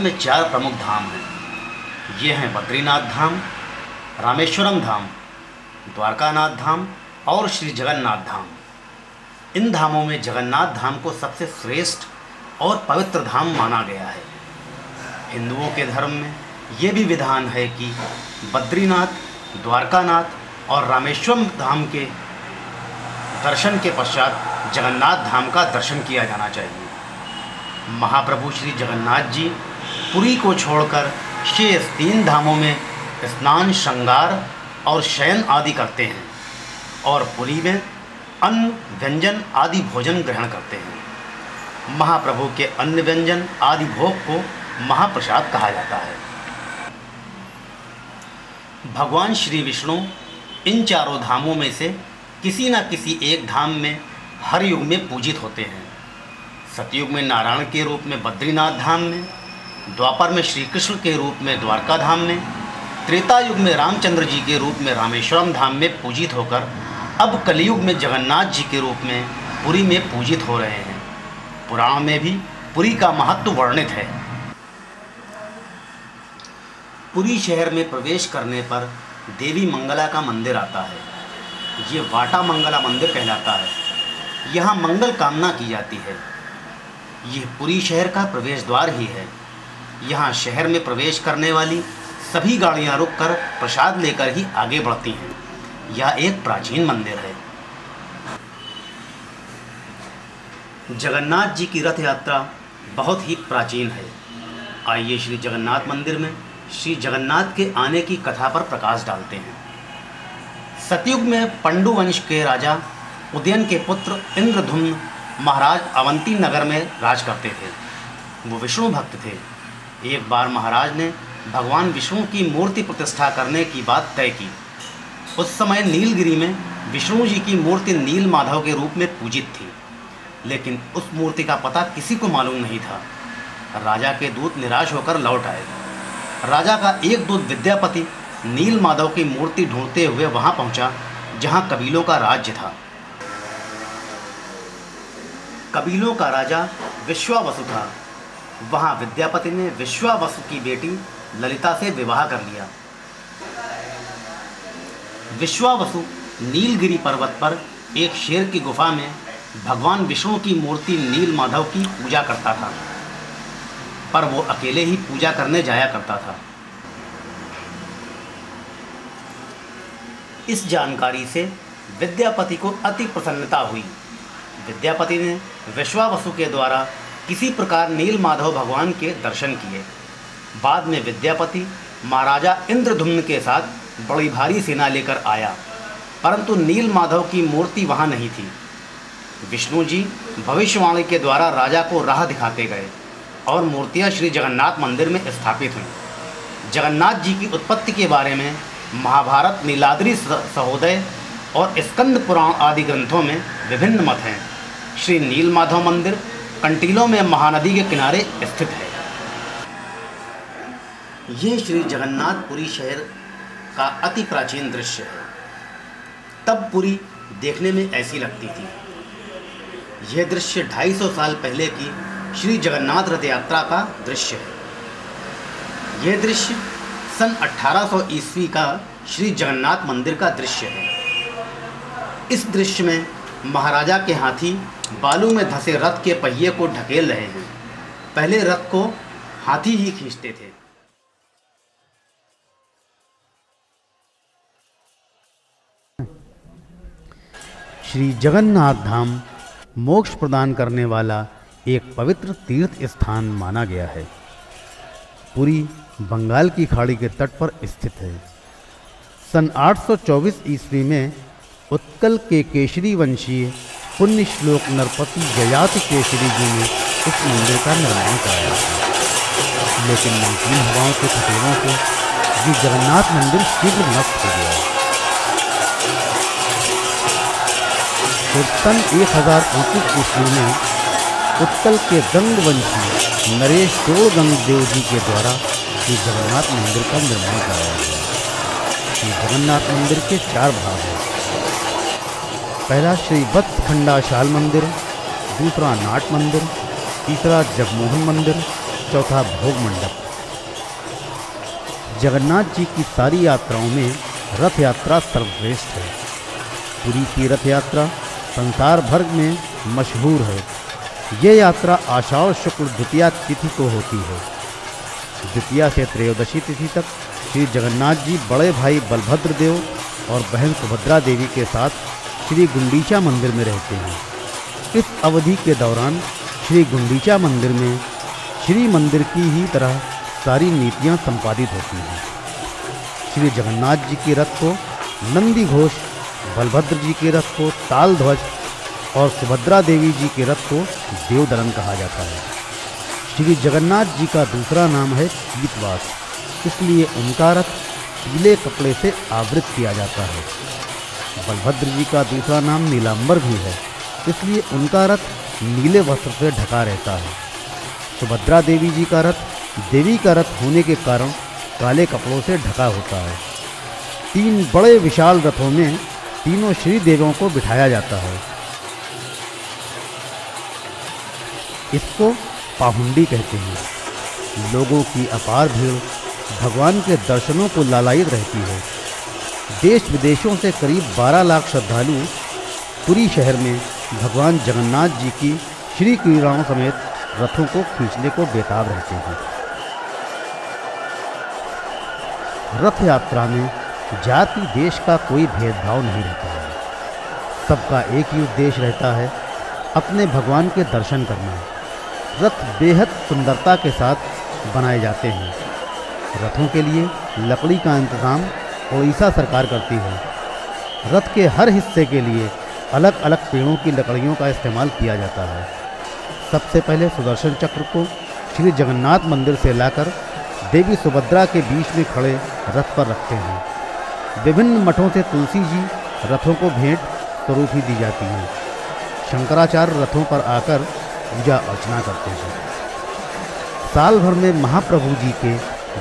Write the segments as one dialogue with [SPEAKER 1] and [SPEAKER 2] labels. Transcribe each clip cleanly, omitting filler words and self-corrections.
[SPEAKER 1] में 4 प्रमुख धाम हैं। ये हैं बद्रीनाथ धाम, रामेश्वरम धाम, द्वारकानाथ धाम और श्री जगन्नाथ धाम। इन धामों में जगन्नाथ धाम को सबसे श्रेष्ठ और पवित्र धाम माना गया है। हिंदुओं के धर्म में ये भी विधान है कि बद्रीनाथ, द्वारकानाथ और रामेश्वरम धाम के दर्शन के पश्चात जगन्नाथ धाम का दर्शन किया जाना चाहिए। महाप्रभु श्री जगन्नाथ जी पुरी को छोड़कर शेष 3 धामों में स्नान, श्रृंगार और शयन आदि करते हैं और पुरी में अन्न, व्यंजन आदि भोजन ग्रहण करते हैं। महाप्रभु के अन्न, व्यंजन आदि भोग को महाप्रसाद कहा जाता है। भगवान श्री विष्णु इन 4 धामों में से किसी न किसी एक धाम में हर युग में पूजित होते हैं। सतयुग में नारायण के रूप में बद्रीनाथ धाम में, द्वापर में श्री कृष्ण के रूप में द्वारका धाम में, त्रेता युग में रामचंद्र जी के रूप में रामेश्वरम धाम में पूजित होकर अब कलयुग में जगन्नाथ जी के रूप में पुरी में पूजित हो रहे हैं। पुराण में भी पुरी का महत्व वर्णित है। पुरी शहर में प्रवेश करने पर देवी मंगला का मंदिर आता है। ये वाटा मंगला मंदिर कहलाता है। यहाँ मंगल कामना की जाती है। यह पुरी शहर का प्रवेश द्वार ही है। यहाँ शहर में प्रवेश करने वाली सभी गाड़ियाँ रुककर प्रसाद लेकर ही आगे बढ़ती हैं। यह एक प्राचीन मंदिर है। जगन्नाथ जी की रथ यात्रा बहुत ही प्राचीन है। आइए श्री जगन्नाथ मंदिर में श्री जगन्नाथ के आने की कथा पर प्रकाश डालते हैं। सतयुग में पंडु वंश के राजा उदयन के पुत्र इंद्रधुम्न महाराज अवंती नगर में राज करते थे। वो विष्णु भक्त थे। एक बार महाराज ने भगवान विष्णु की मूर्ति प्रतिष्ठा करने की बात तय की। उस समय नीलगिरी में विष्णु जी की मूर्ति नील माधव के रूप में पूजित थी, लेकिन उस मूर्ति का पता किसी को मालूम नहीं था। राजा के दूत निराश होकर लौट आए। राजा का एक दूत विद्यापति नील माधव की मूर्ति ढूंढते हुए वहां पहुंचा जहां कबीलों का राज्य था। कबीलों का राजा विश्वावसु था। वहां विद्यापति ने विश्वावसु की बेटी ललिता से विवाह कर लिया। विश्वावसु नीलगिरी पर्वत पर एक शेर की गुफा में भगवान विष्णु की मूर्ति नील माधव की पूजा करता था, पर वो अकेले ही पूजा करने जाया करता था। इस जानकारी से विद्यापति को अति प्रसन्नता हुई। विद्यापति ने विश्वावसु के द्वारा किसी प्रकार नील माधव भगवान के दर्शन किए। बाद में विद्यापति महाराजा इंद्रधुम्न के साथ बड़ी भारी सेना लेकर आया, परंतु नील माधव की मूर्ति वहाँ नहीं थी। विष्णु जी भविष्यवाणी के द्वारा राजा को राह दिखाते गए और मूर्तियाँ श्री जगन्नाथ मंदिर में स्थापित हुईं। जगन्नाथ जी की उत्पत्ति के बारे में महाभारत, नीलाद्रि सहोदय और स्कंद पुराण आदि ग्रंथों में विभिन्न मत हैं। श्री नील माधव मंदिर कंटीलों में महानदी के किनारे स्थित है। ये श्री जगन्नाथपुरी शहर का अति प्राचीन दृश्य है। तब पुरी देखने में ऐसी लगती थी। यह दृश्य 250 साल पहले की श्री जगन्नाथ रथ यात्रा का दृश्य है। यह दृश्य सन 1800 ईस्वी का श्री जगन्नाथ मंदिर का दृश्य है। इस दृश्य में महाराजा के हाथी बालू में धंसे रथ के पहिए को ढकेल रहे हैं। पहले रथ को हाथी ही खींचते थे।
[SPEAKER 2] श्री जगन्नाथ धाम मोक्ष प्रदान करने वाला एक पवित्र तीर्थ स्थान माना गया है। पुरी बंगाल की खाड़ी के तट पर स्थित है। सन 824 ईस्वी में उत्कल के केसरी वंशीय पुण्य श्लोक नरपति जयाति केसरी जी ने इस मंदिर का निर्माण कराया था, लेकिन नमकीन हवाओं के फतेहों से ये जगन्नाथ मंदिर शीघ्र नष्ट हो गया। फिर सन 1029 ईस्वी में उत्कल के गंगवंशी नरेश गंग देव जी के द्वारा श्री जगन्नाथ मंदिर का निर्माण कराया गया। श्री जगन्नाथ मंदिर के 4 भाग हैं। पहला श्री वत्स खंडाशाल मंदिर, दूसरा नाट मंदिर, तीसरा जगमोहन मंदिर, चौथा भोग मंडप। जगन्नाथ जी की सारी यात्राओं में रथ यात्रा सर्वश्रेष्ठ है। पुरी की रथ यात्रा संसार भर में मशहूर है। ये यात्रा आषाढ़ शुक्ल द्वितीया तिथि को होती है। द्वितीया से त्रयोदशी तिथि तक श्री जगन्नाथ जी बड़े भाई बलभद्र देव और बहन सुभद्रा देवी के साथ श्री गुंडीचा मंदिर में रहते हैं। इस अवधि के दौरान श्री गुंडीचा मंदिर में श्री मंदिर की ही तरह सारी नीतियां संपादित होती हैं। श्री जगन्नाथ जी के रथ को नंदी घोष, बलभद्र जी के रथ को ताल ध्वज और सुभद्रा देवी जी के रथ को देवदलन कहा जाता है। श्री जगन्नाथ जी का दूसरा नाम है पीतवास, इसलिए उनका रथ पीले कपड़े से आवृत किया जाता है। बलभद्र जी का दूसरा नाम नीलांबर भी है, इसलिए उनका रथ नीले वस्त्र से ढका रहता है। सुभद्रा देवी जी का रथ देवी का रथ होने के कारण काले कपड़ों से ढका होता है। 3 बड़े विशाल रथों में तीनों श्री देवों को बिठाया जाता है। इसको पाहुंडी कहते हैं। लोगों की अपार भीड़ भगवान के दर्शनों को लालायित रहती है। देश विदेशों से करीब 12 लाख श्रद्धालु पुरी शहर में भगवान जगन्नाथ जी की श्री क्रीड़ाओं समेत रथों को खींचने को बेताब रहते हैं। रथ यात्रा में जाति देश का कोई भेदभाव नहीं रहता है। सबका एक ही उद्देश्य रहता है, अपने भगवान के दर्शन करना। रथ बेहद सुंदरता के साथ बनाए जाते हैं। रथों के लिए लकड़ी का इंतज़ाम उड़ीसा सरकार करती है। रथ के हर हिस्से के लिए अलग अलग पेड़ों की लकड़ियों का इस्तेमाल किया जाता है। सबसे पहले सुदर्शन चक्र को श्री जगन्नाथ मंदिर से लाकर देवी सुभद्रा के बीच में खड़े रथ पर रखते हैं। विभिन्न मठों से तुलसी जी रथों को भेंट स्वरूप ही दी जाती हैं। शंकराचार्य रथों पर आकर पूजा अर्चना करते हैं। साल भर में महाप्रभु जी के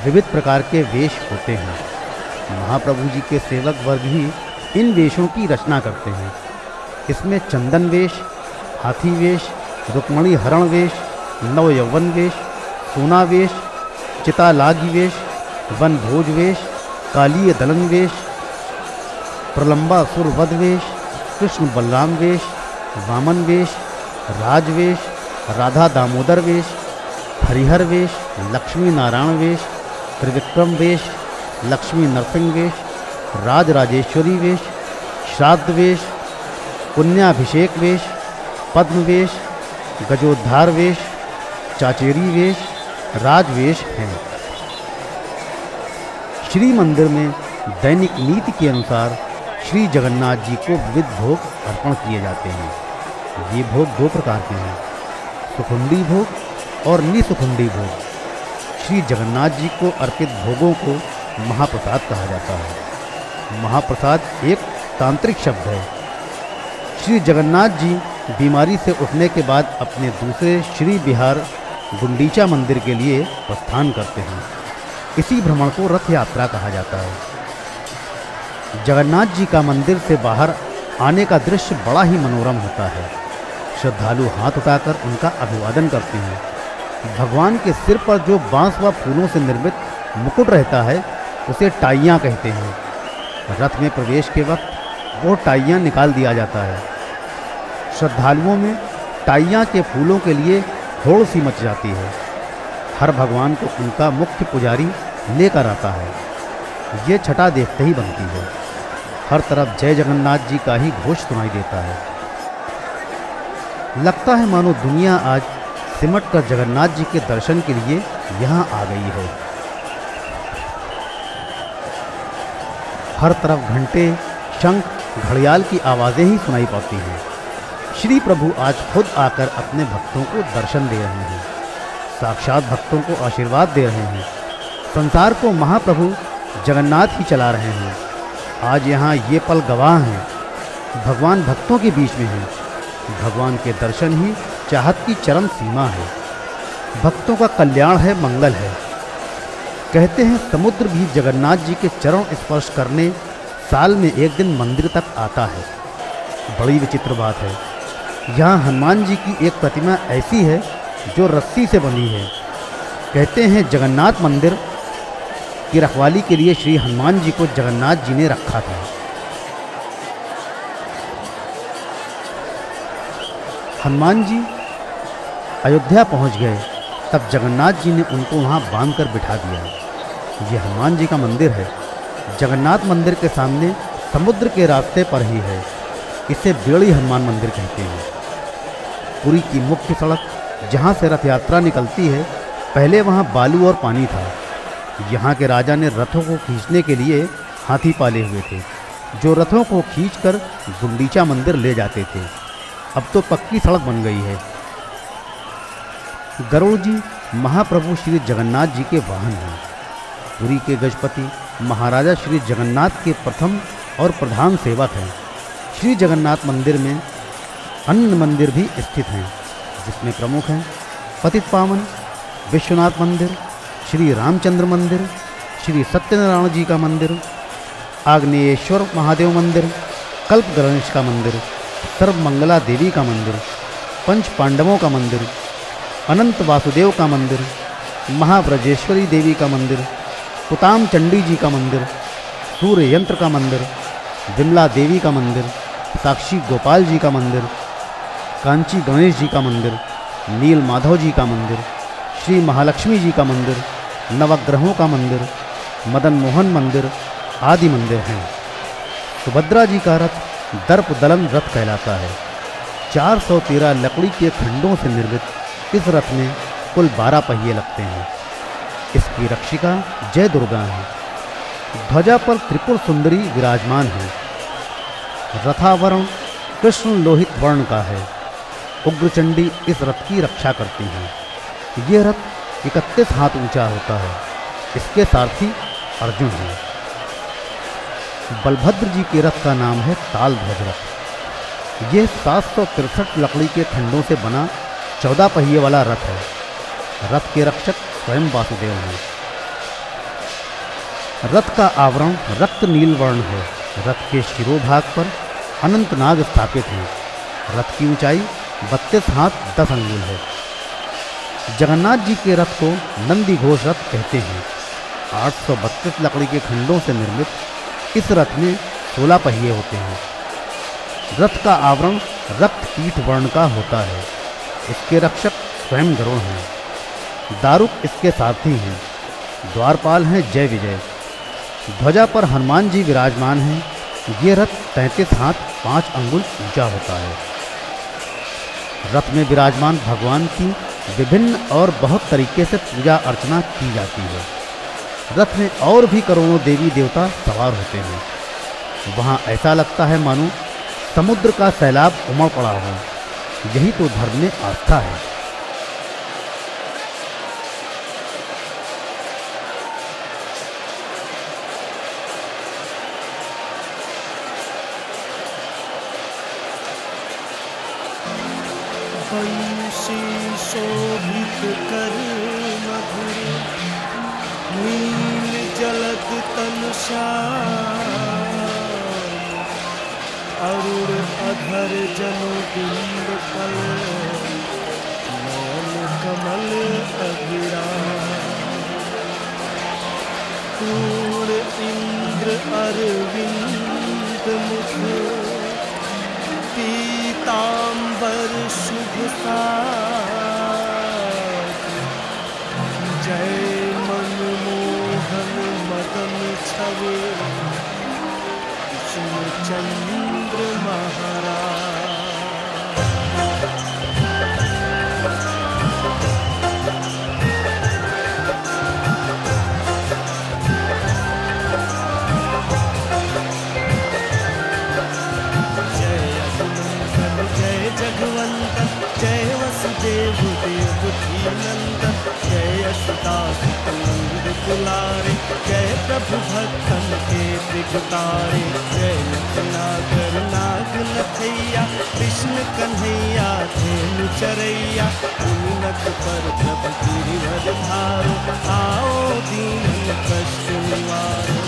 [SPEAKER 2] विविध प्रकार के वेश होते हैं। महाप्रभु जी के सेवक वर्ग ही इन वेशों की रचना करते हैं। इसमें चंदन वेश, हाथी वेश, रुक्मणी हरण वेश, नव यौवन वेश, सोना वेश, चितालागी वेश, वन भोज वेश, कालीय दलन वेश, प्रलंबासुर वध वेश, कृष्ण बलराम वेश, वामन वेश, राजवेश, राधा दामोदर वेश, हरिहर वेश, लक्ष्मी नारायण वेश, त्रिविक्रम वेश, लक्ष्मी नरसिंह वेश, राज राजेश्वरी वेश, श्राद्ध वेश, पुण्याभिषेक वेश, पद्म वेश, गजोद्धार वेश, चाचेरी वेश, राजवेश हैं। श्री मंदिर में दैनिक नीति के अनुसार श्री जगन्नाथ जी को विविध भोग अर्पण किए जाते हैं। ये भोग 2 प्रकार के हैं, सुखुंडी भोग और निसुखुंडी भोग। श्री जगन्नाथ जी को अर्पित भोगों को महाप्रसाद कहा जाता है। महाप्रसाद एक तांत्रिक शब्द है। श्री जगन्नाथ जी बीमारी से उठने के बाद अपने दूसरे श्री विहार गुंडीचा मंदिर के लिए प्रस्थान करते हैं। इसी भ्रमण को रथ यात्रा कहा जाता है। जगन्नाथ जी का मंदिर से बाहर आने का दृश्य बड़ा ही मनोरम होता है। श्रद्धालु हाथ उठाकर उनका अभिवादन करते हैं। भगवान के सिर पर जो बांस व फूलों से निर्मित मुकुट रहता है उसे टाइयाँ कहते हैं। रथ में प्रवेश के वक्त वो टाइयाँ निकाल दिया जाता है। श्रद्धालुओं में टाइयाँ के फूलों के लिए होड़ सी मच जाती है। हर भगवान को उनका मुख्य पुजारी लेकर आता है। ये छटा देखते ही बनती है। हर तरफ जय जगन्नाथ जी का ही घोष सुनाई देता है। लगता है मानो दुनिया आज सिमट कर जगन्नाथ जी के दर्शन के लिए यहाँ आ गई है। हर तरफ घंटे, शंख, घड़ियाल की आवाज़ें ही सुनाई पड़ती हैं। श्री प्रभु आज खुद आकर अपने भक्तों को दर्शन दे रहे हैं। साक्षात भक्तों को आशीर्वाद दे रहे हैं। संसार को महाप्रभु जगन्नाथ ही चला रहे हैं। आज यहाँ ये पल गवाह हैं। भगवान भक्तों के बीच में हैं। भगवान के दर्शन ही चाहत की चरम सीमा है। भक्तों का कल्याण है, मंगल है। कहते हैं समुद्र भी जगन्नाथ जी के चरण स्पर्श करने साल में एक दिन मंदिर तक आता है। बड़ी विचित्र बात है। यहाँ हनुमान जी की एक प्रतिमा ऐसी है जो रस्सी से बंधी है। कहते हैं जगन्नाथ मंदिर की रखवाली के लिए श्री हनुमान जी को जगन्नाथ जी ने रखा था। हनुमान जी अयोध्या पहुंच गए तब जगन्नाथ जी ने उनको वहां बांधकर बिठा दिया। ये हनुमान जी का मंदिर है। जगन्नाथ मंदिर के सामने समुद्र के रास्ते पर ही है। इसे बेड़ी हनुमान मंदिर कहते हैं। पुरी की मुख्य सड़क जहाँ से रथ यात्रा निकलती है, पहले वहाँ बालू और पानी था। यहाँ के राजा ने रथों को खींचने के लिए हाथी पाले हुए थे, जो रथों को खींचकर गुंडीचा मंदिर ले जाते थे। अब तो पक्की सड़क बन गई है। गरुड़ जी महाप्रभु श्री जगन्नाथ जी के वाहन हैं। पुरी के गजपति महाराजा श्री जगन्नाथ के प्रथम और प्रधान सेवक हैं। श्री जगन्नाथ मंदिर में अन्य मंदिर भी स्थित हैं, जिसमें प्रमुख हैं पतित पावन विश्वनाथ मंदिर, श्री रामचंद्र मंदिर, श्री सत्यनारायण जी का मंदिर, आग्नेयेश्वर महादेव मंदिर, कल्प गणेश का मंदिर, सर्वमंगला देवी का मंदिर, पंच पांडवों का मंदिर, अनंत वासुदेव का मंदिर, महाब्रजेश्वरी देवी का मंदिर, पुताम चंडी जी का मंदिर, सूर्य यंत्र का मंदिर, विमला देवी का मंदिर, साक्षी गोपाल जी का मंदिर, कांची गणेश जी का मंदिर, नील माधव जी का मंदिर, श्री महालक्ष्मी जी का मंदिर, नवग्रहों का मंदिर, मदन मोहन मंदिर आदि मंदिर हैं। सुभद्रा जी का रथ दर्प दलन रथ कहलाता है। 413 लकड़ी के खंडों से निर्मित इस रथ में कुल 12 पहिए लगते हैं। इसकी रक्षिका जय दुर्गा है। ध्वजा पर त्रिपुर सुंदरी विराजमान है। रथावरण कृष्ण लोहित वर्ण का है। उग्रचंडी इस रथ की रक्षा करती हैं। यह रथ 31 हाथ ऊंचा होता है। इसके सारथी अर्जुन हैं। बलभद्र जी के रथ का नाम है ताल ध्वज रथ। यह 763 लकड़ी के खंडों से बना 14 पहिए वाला रथ है। रथ के रक्षक स्वयं वासुदेव हैं। रथ का आवरण रक्त नील वर्ण है। रथ के शिरोभाग पर अनंत नाग स्थापित हैं। रथ की ऊंचाई 32 हाथ 10 अंगुल है। जगन्नाथ जी के रथ को नंदी घोष रथ कहते हैं। 832 लकड़ी के खंडों से निर्मित इस रथ में 16 पहिए होते हैं। रथ का आवरण रक्त पीठ वर्ण का होता है। इसके रक्षक स्वयं गरुड़ हैं। दारुक इसके सारथी हैं। द्वारपाल हैं जय विजय। ध्वजा पर हनुमान जी विराजमान हैं। ये रथ 33 हाथ 5 अंगुल ऊंचा होता है। रथ में विराजमान भगवान की विभिन्न और बहुत तरीके से पूजा अर्चना की जाती है। रथ में और भी करोड़ों देवी देवता सवार होते हैं। वहाँ ऐसा लगता है मानो समुद्र का सैलाब उमड़ पड़ा हो। यही तो धर्म में आस्था है।
[SPEAKER 3] बंशी शोभित कर मधुर नील जलद तन श्याम अरुण अधर जनु बिंद फल मौन कमल अभिराम पूर्ण इंद्र अरविंद मुख पीतांबर शुभ साज जय मनमोहन मदन छवि कृष्णचंद्र महाराज। जगवंत जय वसुदेव देवकी नंद जय यशोदास नंद दुलारे जय प्रभु भक्तन के त्रिगुतारे जय नागर नाग नथैया कृष्ण कन्हैया धेनु चरैया उन्नत पर प्रभु गिरिवर धारो आओ दीन कष्ट निवारो।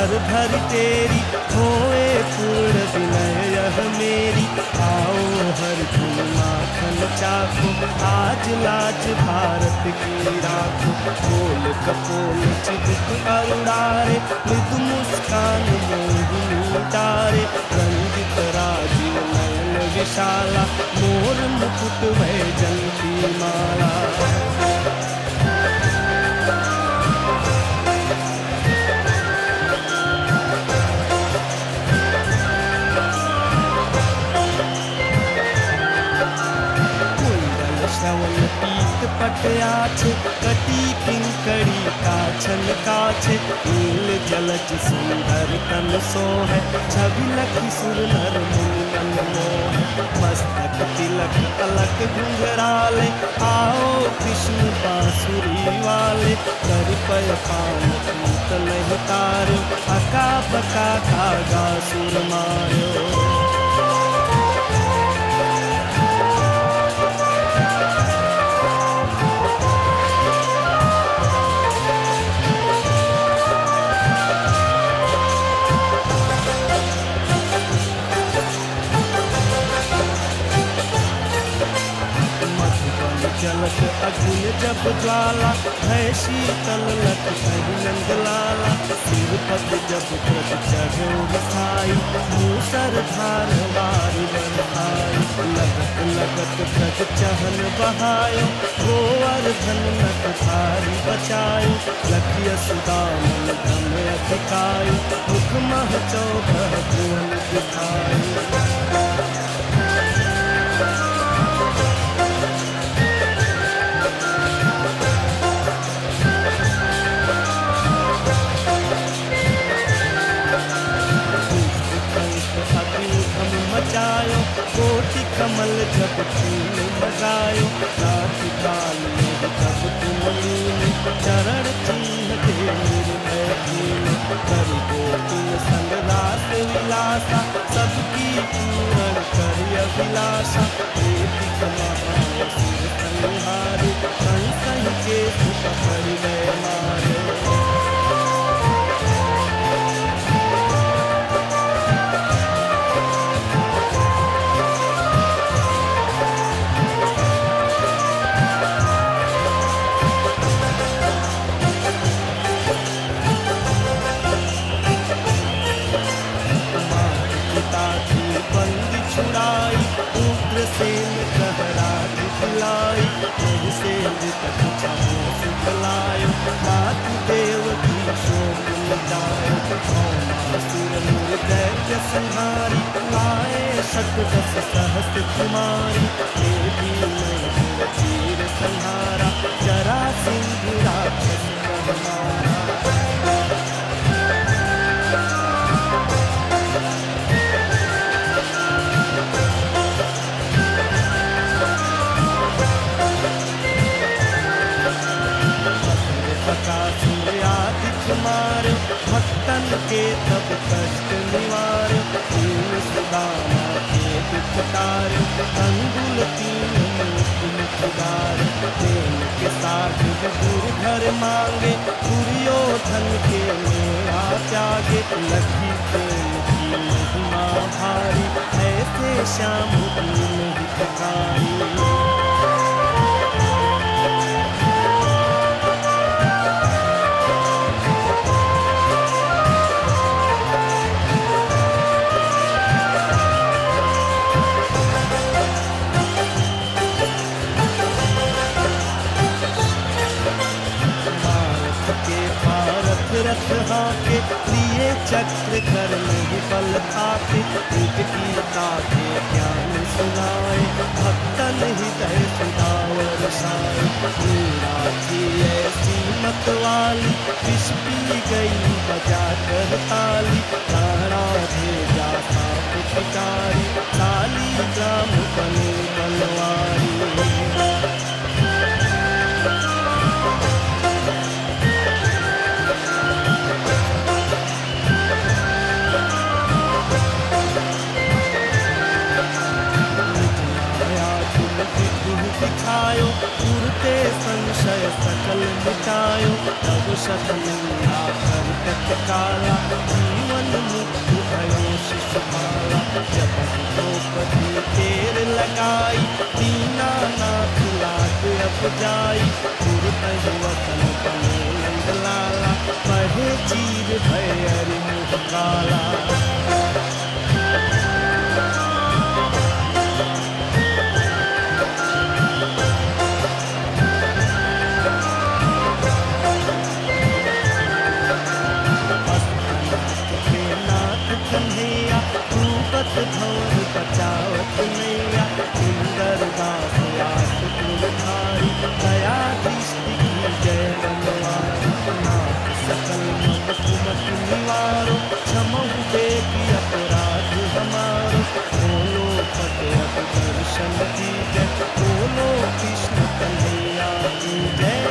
[SPEAKER 3] घर भर तेरी होए पूर्ण विनय यह मेरी। आओ हर गुण माखन चाखो आज लाज भारत की राखो। बोल कपोल चिबुक अरुणारे मृदु मुस्कान मोहिनी तारे। रंजित राजीव नयन विशाला मोर मुकुट वैजंती माला। श्रवण पीत पटयाछे कटी पिंकड़ी काछन काछे। नील जलज सुंदर तन सोहै छवि लखी सुर नर मुनि मन मोह। मस्तक तिलक अलक घुंघराले आओ कृष्ण बांसुरी वाले। कर पय पान पूत नहीं तारो अका बका खागा सुर मारो। जलत अग्नि जब ज्वाला भय शीतल लत कही नंद लाला। सिरपत जब प्रज चढ़ो दिखाई मूसर धार वार बरसाई। लगत लगत प्रज चहल बहायो गोवर धन नट धारी बचायो। लखिय सुदामन धन अधिकायो मुख मह चौदह भुवन दिखायो। मचायो कोटि कमल जब फूल लगायो। रात काल में जब तुम लीन चरण चिन्ह दे निर्भय कीन। कर गोपिन संग रास विलासा सबकी पूर्ण कर अभिलाषा। प्रीति कमाए सिर संहारे संसह के सुख पर गए मारे। बंदी छुड़ाई उग्रसेन कहराज दिलाई। से तक सुखलायो मातु देव की शोक मिटायो। असुर नूर दैत्य संहारी आए शतदस सहस्र कुमारी। देवी नय चीर संहारा जरा सिंह राक्षस मारा। मार भक्तन के तब कष्ट निवार। दीन सुदामा के दुख तार अंगुल तीन मुखदार। प्रेम के साथ दूर घर मांगे दुर्योधन के मेरा त्यागे। लखी प्रेम की महिमा भारी ऐसे श्याम दीन हितकारी। रथ हाके लिए चक्र कर नहीं बल आते। गीता के ज्ञान सुनाए भक्तन हृदय सुदावर साए। मीरा की ऐसी मत वाली विष पी गई बजा कर ताली। तारा भेजा साप शिकारी काली ग्राम बने बनवारी। दिखायो, उड़ते संशय सकल मिटायो, तब शत निंदा कर तत्काला, जीवन मुक्त भयो शिशुपाला। जब द्रौपदी तेर लगाई, दीनानाथ लाग अब जाई, उड़त वतन बने नंद लाला, पढ़े चीर भय अरि मुख काला। कन्हैया भूपत भवन बचावत नैया, सुंदर दास लाख तुरधारी, दयाधीश की जय बनवारी। नाथ सकल मम सुमत निवारो, क्षमहु बेगी अपराध हमारो। बोलो फतेह दर्शन दीजय, बोलो कृष्ण कन्हैया की जय।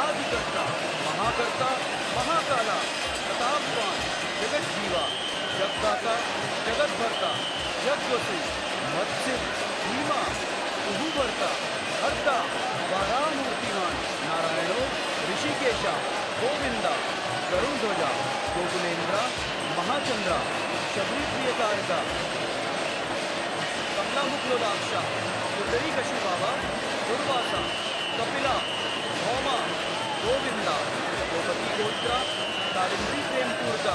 [SPEAKER 4] आदिकर्ता महाकर्ता महाकाला प्रतापवान जगत जीवा जगदाता जगत भरता यज्ञवसु मत्स्य भीमा उहुभरता हर्ता वारामूर्तिमान नारायणो ऋषिकेश गोविंदा गरुड़ध्वजा गोकुलेन्द्र महाचंद्र शबरीप्रियकारका कमलामुखलोलाक्ष पुंडरीकशि बाबा दुर्वासा कपिला भौमा गोविंदा गोपति गोत्र कालिंदी प्रेमपूर्ता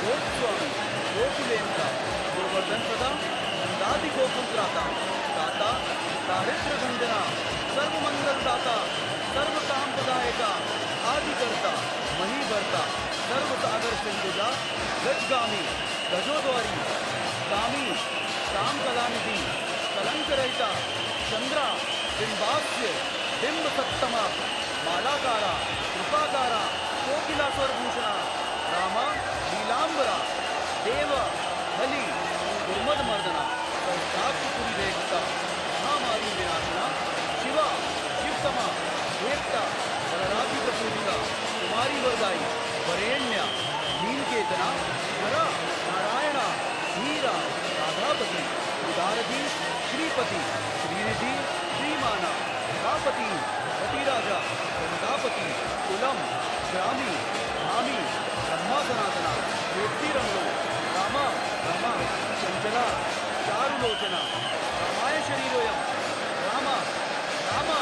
[SPEAKER 4] गोस्वामी गोकुलेन्द्र गोवर्धन प्रदा नंदादि गोपुत्राता दाता दारिद्र भंजना सर्वमंगल दाता सर्व काम प्रदायका आदिकर्ता महीभर्ता सर्व सागर सिंधुजा गजगामी गजोद्वारी कामी काम कलानिधि कलंक रहिता चंद्रा बिंबास्य बिंब सत्तमा मालाकारा कृपाकारा कोकिला स्वरभूषणा रामा लीलांबरा देव बलि दुर्मद मर्दना संस्थापुरी देखता महामारी विनाशना शिवा शिवतमा देवता बलराजी प्रपूजिता कुमारी वरदाई वरेण्य नीलकेतना हरा नारायणा धीरा राधापति उदारधी श्रीपति श्रीनिधि श्रीमाना रापति रतिराजा गंगापति कुलम ग्रामी धामी ब्रह्मा सनातना कीर्ति रंगो रामा रमा चंचला चारुलोचना रामाय शरीरोयम रामा रामा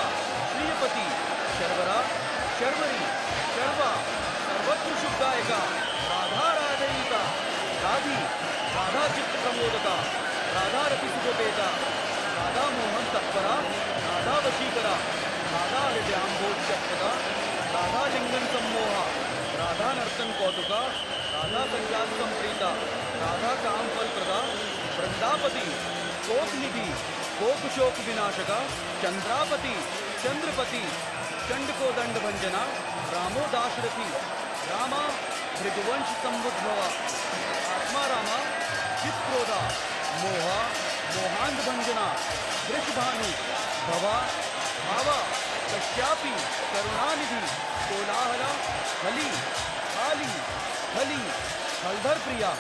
[SPEAKER 4] श्रीपति शर्वरा शर्वरी शर्वा सर्वत्र शुद्धायका राधा राधयिता राधी राधा चित्त प्रमोदका राधा रति सुखपेता राधा मोहन तत्परा राधा वशीकरा राधा हृदयांबोधशक्तदा राधा लिंगन सम्मोहा राधा नर्तन कौतुका राधा संजात संप्रीता राधा काम फल प्रदा वृंदापति कोक निधि कोक शोक विनाशका चंद्रापति चंद्रपति चंड को दंड भंजना रामो दाशरथी रामा भृगुवंश संबुद्धवा आत्मा रामा चित्रोधा मोहा मोहांध भंजना वृषभानु भवा भावा कश्यापी करुणानिधि कोलाहला हली हाली हली हलधर प्रिया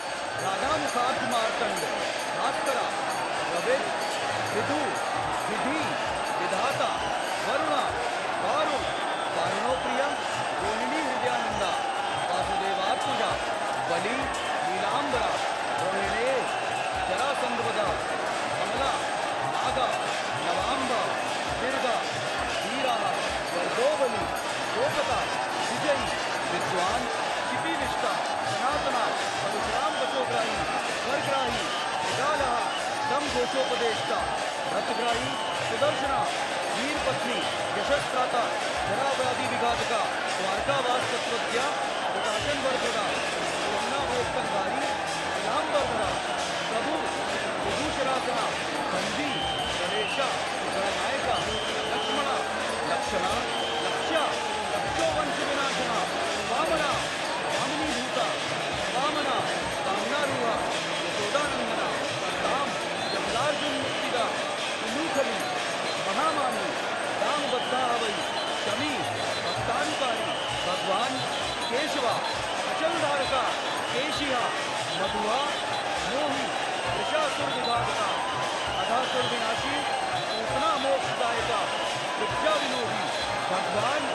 [SPEAKER 4] राधा मुखार्थ मार्तंड भास्करा रविद विधु विधि विधाता वरुणा वारुण वारुणो प्रिया रोहिणी हृदयानंदा वासुदेवात्मजा बलि नीलांबरा रोहिणे जरासंधवदा कमला नागा नवांबा दुर्गा वीरा वर्गोबली गोपता विजयी विद्वान शिपी विष्टा सनातना परशुराम बचोग्राही वरग्राही विशालः दम घोषोपदेष्टा रथग्राही सुदर्शना वीर पत्नी यशस्त्राता जराव्याधि विघातका द्वारकावास तत्वज्ञा प्रकाशन वर्धका यमुना भोक्तंगारी इलांबरधरा प्रभु विभूषणासना बंदी गणेशा गणनायका लक्ष्मणा लक्षणा लक्ष्या लक्षो वंश विनाशना वामना वामनी भूता वामना वामनारूहा यशोदानंदना राम जमलार्जुन मुक्तिदा उल्लूखली महामानी दामबद्धा वै शमी भक्तानुकारी भगवान केशवा अचलधारका केशिया मधुआ मोही वृषासुर विभागका अधासुर विनाशी पूतना मोक्षदायका विद्या विनोदी भगवान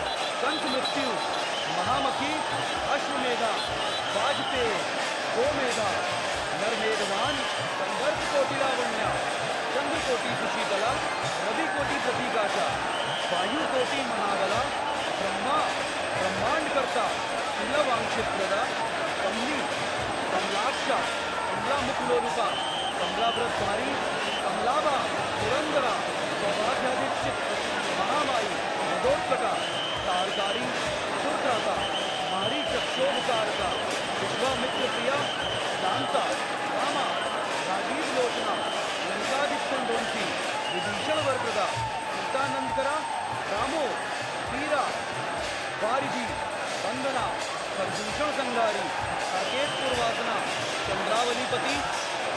[SPEAKER 4] कंठ मृत्यु महामखी अश्वमेधा वाजपेय गोमेधा नरमेधवान संदर्भ कोटि लावण्या चंद्रकोटि सुशीतला रवि कोटि प्रतीकाशा वायु कोटि महाबला ब्रह्मा ब्रह्मांड कर्ता शिलवांक्षिप्रदा कमली कमलाक्षा कमला मुखलोलुका कमलाव्रतधारी कमलाभा पुरंदरा सौभाग्याधिष्ठित महामाई मदोत्कटा तारकारी सुरत्राता मारी चक्षोभकारका विश्वामित्र प्रिया शांता रामा राजीव लोचना लंकादिष्टंडोंसी विभीषण वरप्रदा सीतानंदकरा रामो वीरा वारिधि वंदना प्रदूषण संगारी साकेत पूर्वासना चंद्रावलीपति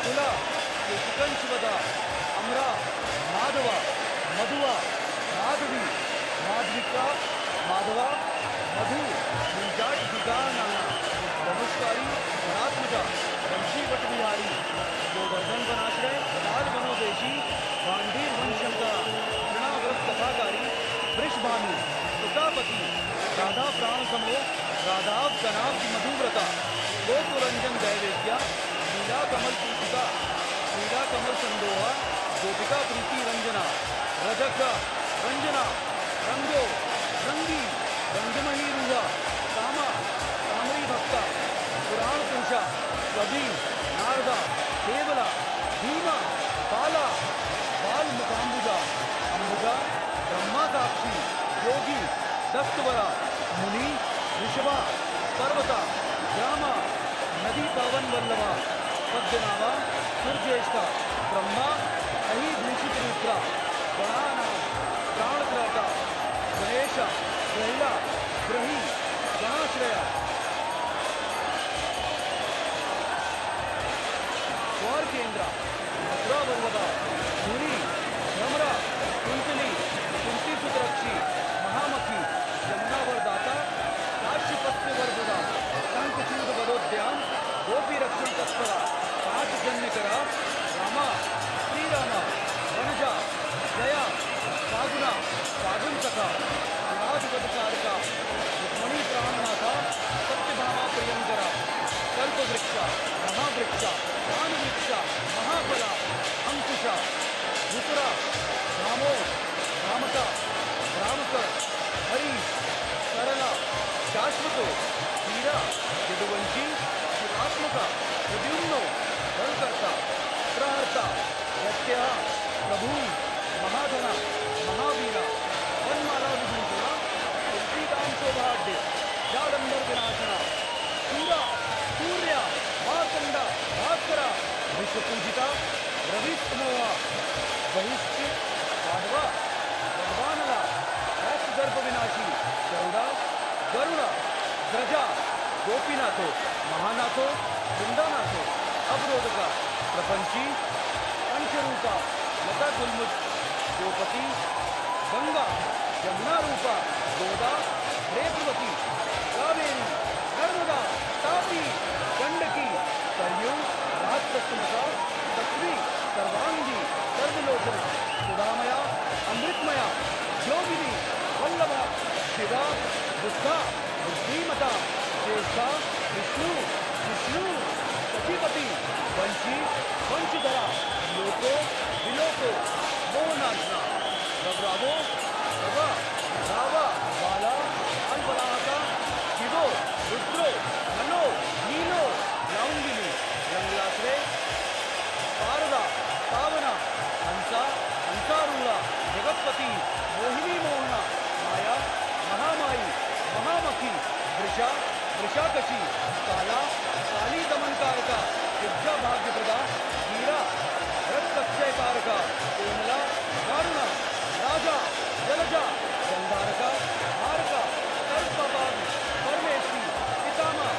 [SPEAKER 4] तुला केशकंशवदा अमरा माधवा मधुआ माधवी माधविका माधवा मधु निजाट दिगाना धनुष्कारी धनात्मजा वंशी वटविहारी गोवर्धन वनाश्रय लाल मनोदेशी भांडीर वंशंकरा तृणाव्रत कथाकारी वृषभानु सुतापति राधा प्राण समो राधाव कनाब्ज मधुव्रता गोकुरंजन दैवेद्या लीला कमल पूजिका लीला कमल संदोहा गोपिका प्रीति रंजना रजका रंजना रंगो रंगी रंगमही रूहा कामा कामरी भक्ता पुराण पुरुषा कबीर नारदा देवला भीमा बाला बाल मुखाम्बुजा अंबुजा ब्रह्मा साक्षी योगी दस्तवरा मुनि ऋषभा पर्वता ग्रामा नदी पावन वल्लभा पद्मनाभा सुरज्येष्ठा ब्रह्मा अहि भूषित रुद्रा गणानाम प्राणत्राता गणेश ग्रहिला ग्रही गणाश्रया स्वर केंद्र मथुरा वल्लभा धुरी भ्रमरा कुंतली कुंती सुतरक्षी महामखी यमुना वरदाता काश्यपस्य वरदा शंखचूड वदोद्यान गोपी रक्षण तत्परा पाठ जन्यकरा रामा श्रीरामा वनजा जया फागुना फागुन कथा राजवदकारका रुक्मणी प्राणनाथा सत्यभामा प्रियंकरा कल्पवृक्षा महावृक्षा प्राणवृक्षा महाबला अंकुशा धुतरा रामो रामका रामकर हरि सरला शाश्वतो वीरा यदुवंशी शिवात्मका प्रद्युम्नो बलकर्ता प्रहर्ता प्रत्यय प्रभु महाधना महावीरा वनमाला विभूषणा तुलसीदाम शोभाढ्य जाडंबर विनाशना सूरा सूर्या मार्कंडा भास्करा विश्वपूजिता रविस्तमोहा बहिष्य वाधवा भगवानला गर्भ विनाशी गरुड़ा गरुड़ा ग्रजा गोपीनाथो महानाथो वृंदानाथो अवरोधका प्रपंची पंचरूपा लता गुलमुख गोपति गंगा यमुना रूपा गोदा रेपवती कावेरी नर्मदा तापी गंडकी सरयू राजपुत्रमता तत्वी सर्वांगी सर्वलोचना सुधामया अमृतमया शिवा बुद्धा बुद्धिमता ज्येष्ठा विष्णु विष्णु सखीपति वंशी वंशीधरा लोको विलोको मोहनाशना रवरावो रवा रावा बाला अलबलाहका शिवो रुद्रो मनो नीलो लाउंगिनी रंगलाश्रे पारदा पावना हंसा हंसारूढ़ा जगतपति मोहिनी मोहना माया महामाई महामखी वृषा वृषाकशी काला काली दमनकारका विद्या भाग्यप्रदा हीरा रक्तक्षयकारका कोमला दारुणा राजा जलजा गंधारका हारका कल्पपादी परमेश्वरी पितामा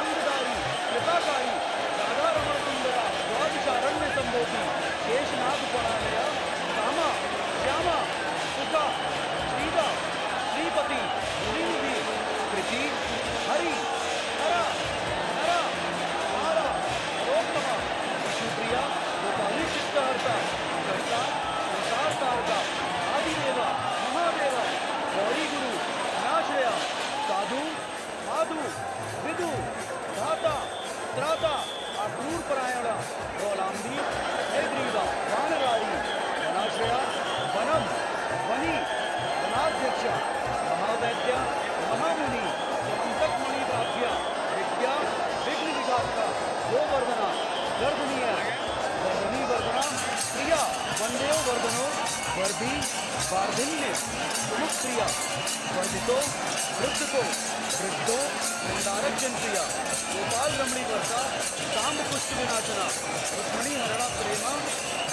[SPEAKER 4] अंगदारी कृपाकारी राधा रमण सुंदरा द्वादशारण्य संभोगी शेषनाग परालया कामा श्यामा सुखा श्रीदा श्रीपति श्रीनिधि कृति हरि हरा हरा मारा रोत्तमा विष्णुप्रिया गोपाली चित्तहर्ता कर्ता संसार तारका आदिदेवा महादेवा गौरी गुरु अनाश्रया साधु साधु विदु धाता त्राता अक्रूर परायण रोलांबी हेग्रीवा वानरारी अनाश्रया वनम वनी वनाध्यक्ष महावैद्य महामुनि अंतकमणि प्राप्य विद्या विघ्न विघातका गोवर्धना गर्भनीय वर्धनी वर्धना प्रिया वंदेव वर्धनो वर्धी वार्धिन्य सुमुख प्रिया वर्धितो वृद्धको वृद्धो वृंदारक जनप्रिया गोपाल रमणी वर्षा सांब पुष्ट विनाशना रुक्मणी हरणा प्रेमा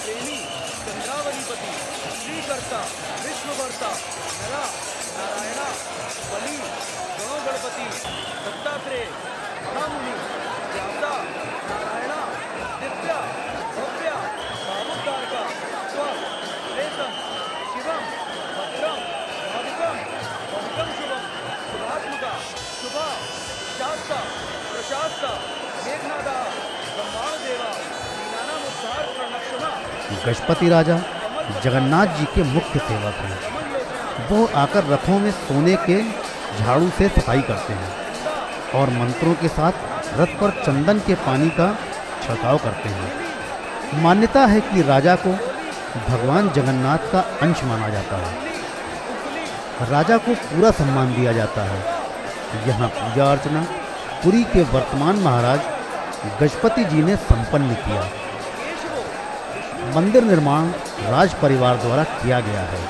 [SPEAKER 4] प्रेमी चंद्रावलीपति श्रीकर्ता विश्वभर्ता नरा नारायणा बलि गौ गणपति दत्तात्रेय महामुनि व्यासा नारायणा दिव्या भव्या भावुकारका स्व श्रेष्ठम शिवम भद्रम भाविकम भविकम शुभम शुभात्मका शुभा शास्ता प्रशास्ता मेघनादा ब्रह्मांड देवा दीनानाम उद्धार प्रणक्षमा
[SPEAKER 2] गजपति राजा जगन्नाथ जी के मुख्य सेवक हैं। वो आकर रथों में सोने के झाड़ू से सफाई करते हैं और मंत्रों के साथ रथ पर चंदन के पानी का छिड़काव करते हैं। मान्यता है कि राजा को भगवान जगन्नाथ का अंश माना जाता है। राजा को पूरा सम्मान दिया जाता है। यहाँ पूजा अर्चना पुरी के वर्तमान महाराज गजपति जी ने संपन्न किया। मंदिर निर्माण राज परिवार द्वारा किया गया है।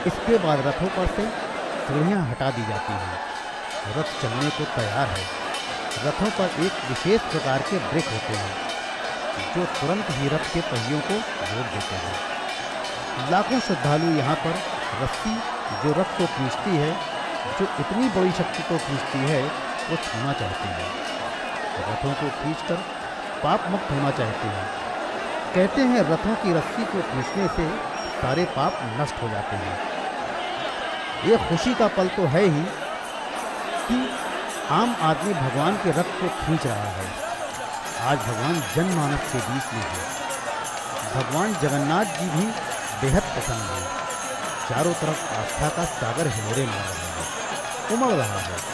[SPEAKER 2] इसके बाद रथों पर से सीढ़ियाँ हटा दी जाती हैं। रथ चलने को तैयार है। रथों पर एक विशेष प्रकार के ब्रेक होते हैं जो तुरंत ही रथ के पहियों को रोक देते हैं। लाखों श्रद्धालु यहाँ पर रस्सी जो रथ को खींचती है, जो इतनी बड़ी शक्ति को खींचती है, वो छूना चाहते हैं। रथों को खींचकर पाप मुक्त होना चाहते हैं। कहते हैं रथों की रस्सी को खींचने से सारे पाप नष्ट हो जाते हैं। ये खुशी का पल तो है ही कि आम आदमी भगवान के रथ को खींच रहा है। आज भगवान जनमानस के बीच में है। भगवान जगन्नाथ जी भी बेहद पसंद है। चारों तरफ आस्था का सागर हिलोरे मार रहा है, उमड़ रहा है।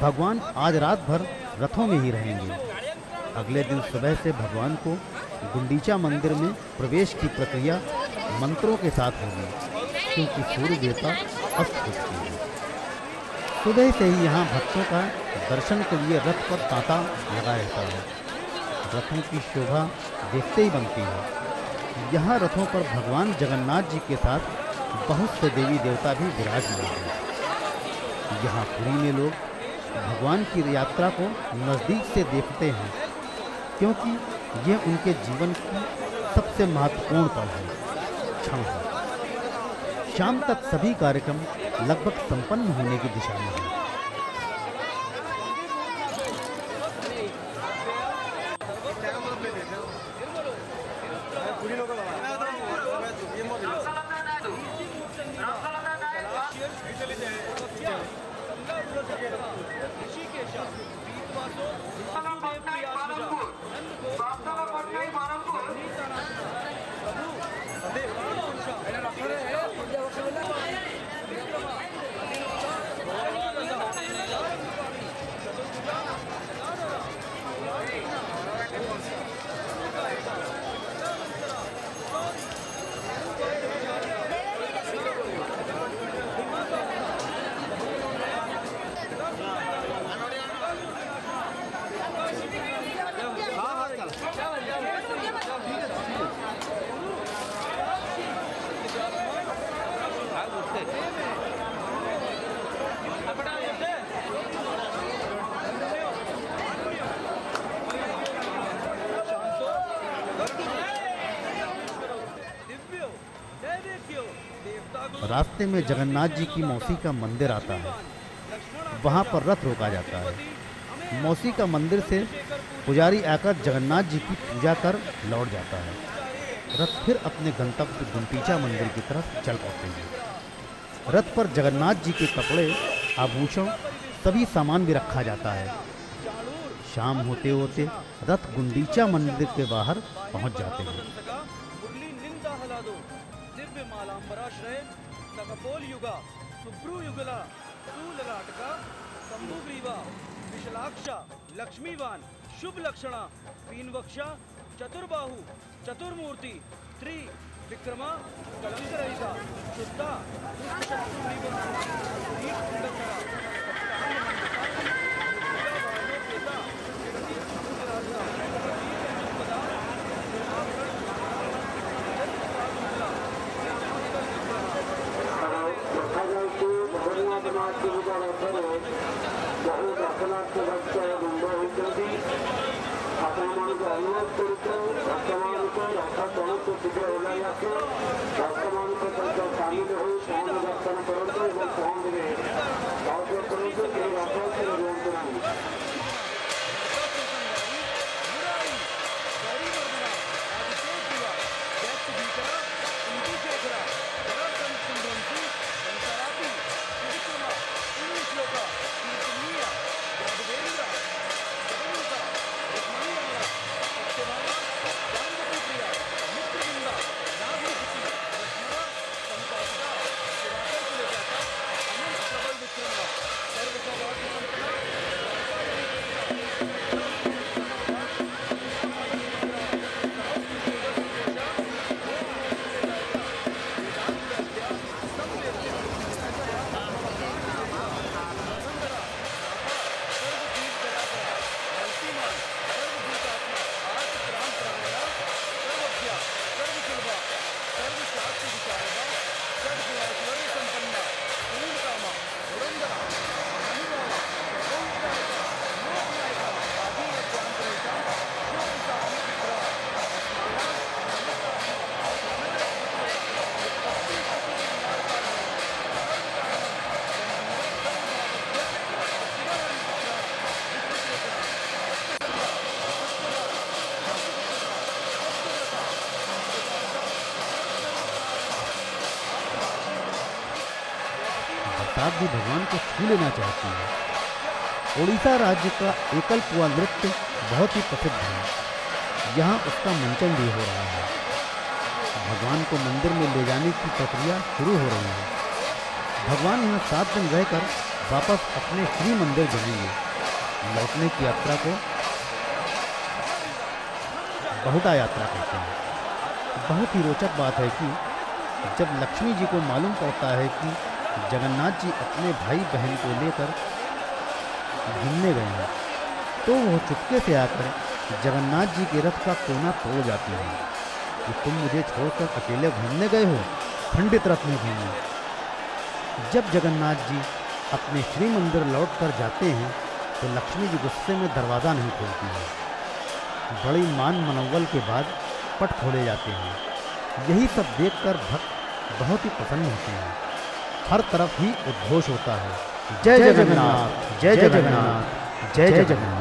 [SPEAKER 2] भगवान आज रात भर रथों में ही रहेंगे। अगले दिन सुबह से भगवान को गुंडीचा मंदिर में प्रवेश की प्रक्रिया मंत्रों के साथ होगी, क्योंकि सूर्य देवता अस्त हो चुके हैं। सुबह से ही यहाँ भक्तों का दर्शन के लिए रथ पर तांता लगा रहता है। रथों की शोभा देखते ही बनती है। यहाँ रथों पर भगवान जगन्नाथ जी के साथ बहुत से देवी देवता भी विराजमान हैं। यहाँ पुरी में लोग भगवान की यात्रा को नज़दीक से देखते हैं, क्योंकि यह उनके जीवन की सबसे महत्वपूर्ण पल है, क्षण है। शाम तक सभी कार्यक्रम लगभग संपन्न होने की दिशा में हैं। रास्ते में जगन्नाथ जी की मौसी का मंदिर आता है। वहाँ पर रथ रोका जाता है। मौसी का मंदिर से पुजारी आकर जगन्नाथ जी की पूजा कर लौट जाता है। रथ फिर अपने गंतव्य गुंडीचा मंदिर की तरफ चल पड़ते हैं। रथ पर जगन्नाथ जी के कपड़े, आभूषण, सभी सामान भी रखा जाता है। शाम होते होते रथ गुंडीचा मंदिर के बाहर पहुँच जाते हैं।
[SPEAKER 4] सकपोल युगा सुब्रू युगला सूललाटका संभुग्रीवा विशलाक्षा लक्ष्मीवान शुभ लक्षणा पीनवक्षा चतुर्बाहु चतुर्मूर्ति त्रि विक्रमा कलंकरहिता शुद्धा
[SPEAKER 2] भी भगवान को छू लेना चाहती है। ओडिशा राज्य का एकल पुआ नृत्य बहुत ही प्रसिद्ध है। यहाँ उसका मंचन भी हो रहा है। भगवान को मंदिर में ले जाने की प्रक्रिया शुरू हो रही है। भगवान यहाँ 7 दिन रहकर वापस अपने श्री मंदिर जाएंगे। लौटने की यात्रा को बहुटा यात्रा कहते हैं। बहुत ही रोचक बात है कि जब लक्ष्मी जी को मालूम पड़ता है कि जगन्नाथ जी अपने भाई बहन को लेकर घूमने गए हैं, तो वह चुपके से आकर जगन्नाथ जी के रथ का कोना तोड़ जाती है कि तुम मुझे छोड़कर अकेले घूमने गए हो, खंडित रथ में घूमने। जब जगन्नाथ जी अपने श्री मंदिर लौट कर जाते हैं तो लक्ष्मी जी गुस्से में दरवाज़ा नहीं खोलती है। बड़ी मान मनोवल के बाद पट खोले जाते हैं। यही सब देखकर भक्त बहुत ही प्रसन्न होते हैं। हर तरफ ही उद्घोष होता है, जय जगन्नाथ, जय जगन्नाथ, जय जगन्नाथ।